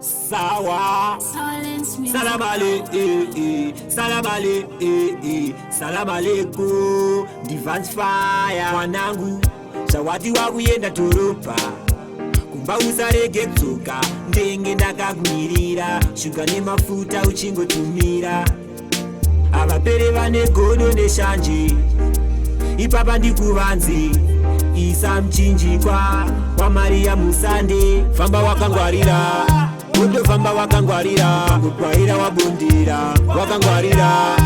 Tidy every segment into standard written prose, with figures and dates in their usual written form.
Sawa. Salamale, salamale, salamaleko. Divine fire. Mwanangu, zawadi wakuyenda toropa. Kumba usarege kutoka, ndenge ndakakumirira. Shuga nemafuta uchingotumira. Abapere vane godo neshanje. Ipapa ndikuvanze. Isa mchinjikwa kwa Maria Musande. Famba wakangwarira, Odo famba wakangwarira, Kukwaira wabundira, wakangwarira,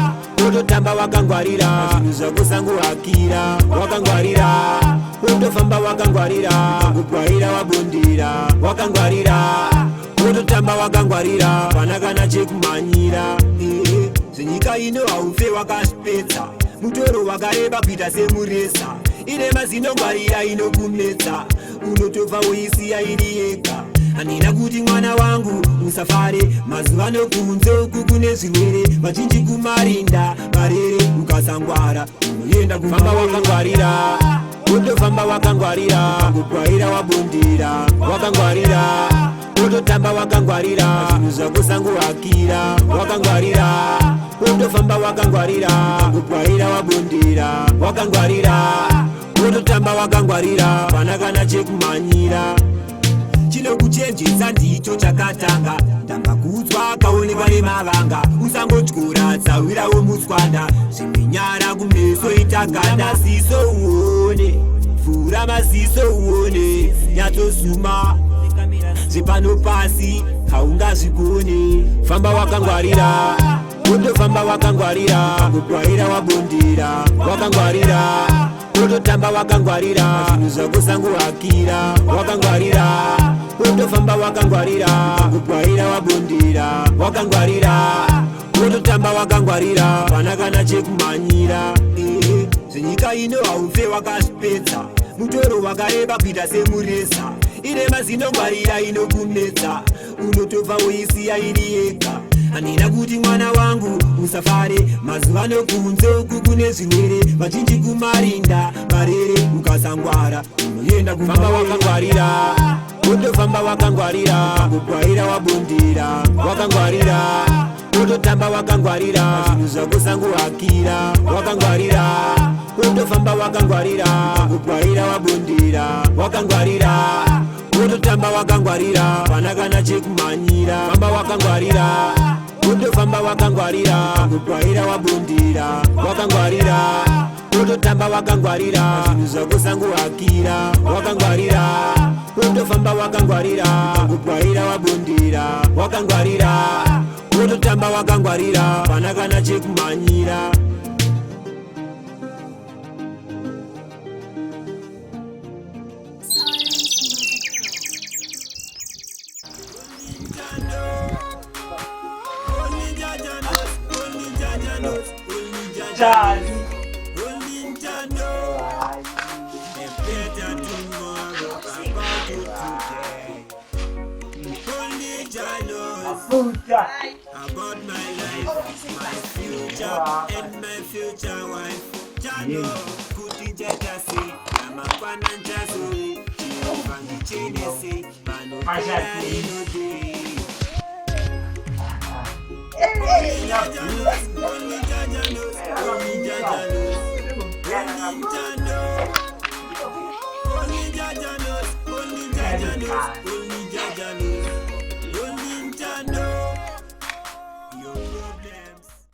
Odo tamba wakangwarira, Zinuza kusangu wakira, wakangwarira, Odo famba wakangwarira, Kukwaira wabundira, wakangwarira, Odo tamba wakangwarira, Panagana chekumanyira. Zenyika ino haufe wakasipetsa, Mutoro wakareba kuita semuresa. Ine mazino ngwarira inokumetsa, unotova uisiya iri yega. Handina kuti mwana wangu usafare, mazuva nokunze uku kune zvirwere, vazhinji kumarinda marere. Ukasangwara unoenda kufamba wakangwarira, wotofamba wakangwarira, kukwaira wabundira, wakangwarira, wototamba wakangwarira, zvinhu zvako sangu hakira, wakangwarira, wotofamba wakangwarira, kukwaira wabundira, wakangwarira, wototamba wakangwarira, panakana chekumanyira. Chinokuchenjeza ndicho chakatanga, ndamba kutswa kaonekwa nemavanga. Usangotyora tsawirawo mutswanda, zviminyara kumeso itaganda. Siso uone, vhura maziso uone, nyatsozuma zvepano pasi haungazvikone. Famba wakangwarira, wotofamba wakangwarira, kukwaira wabundira, wakangwarira, wototamba wakangwarira, zvinhu zvako sangu hakira, wakangwarira, wotofamba wakangwarira, kukwaira wabundira, wakangwarira, wototamba wakangwarira, panakana chekumanyira. Zvenyika ino haufe wakasipedza, mutoro wakareba kuita semuresa. Ine mazino ngwarira inokumetsa, unotova uisiya iri yega. Handina kuti mwana wangu usafare, mazuva nokunze uku kune zvirwere, vazhinji kumarinda marere. Ukasangwara unoenda kufamba wakangwarira, wotofamba wakangwarira, kukwaira wabundira, wakangwarira, wototamba wakangwarira, zvinhu zvako sangu hakira, wakangwarira, wotofamba wakangwarira, kukwaira wabundira, wakangwarira, wototamba wakangwarira, panakana chekumanyira. Famba wakangwarira, wotofamba wakangwarira, kukwaira wabundira, wakangwarira, wototamba wakangwarira, zvinhu zvako sangu hakira, wakangwarira, wotofamba wakangwarira, kukwaira wabundira, wakangwarira, wototamba wakangwarira, panakana chekumanyira. About my life, my future, and my future wife. Jano, kuti jadasi, nama kwananja zuri, chiyofangi chenesi, pano kari no day. Only jajanos, only jajanos, only jajanos, only jajanos, only jajanos, only jajanos, only jajanos. Your problems.